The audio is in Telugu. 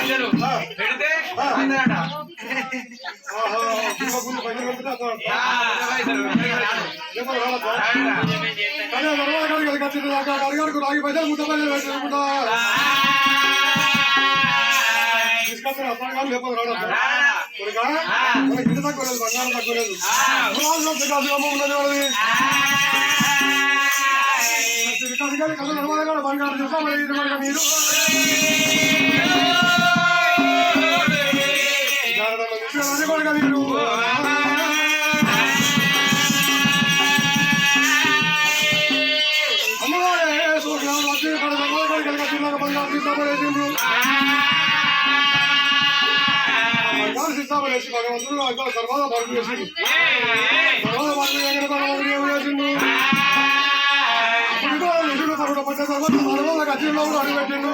లక్షలు పెడితే అందరట రాగి పైసలు ముట్ట పైసలు పెట్టుకుంటా తీసుకొస్తారు అప్పుడు లేకపోతే గిడ్డ తక్కువలేదు బంగారం తక్కువలేదు బంగారం చూసా మీరు సిస్తామనేసి భగవంతుడు అంతా సర్వాద పరుపు చేసిండు సర్వాద పరుపు చేసిండు నిధులు పరుడు పట్టే తర్వాత సర్వాద గచ్చిలో అడుగు పెట్టిండు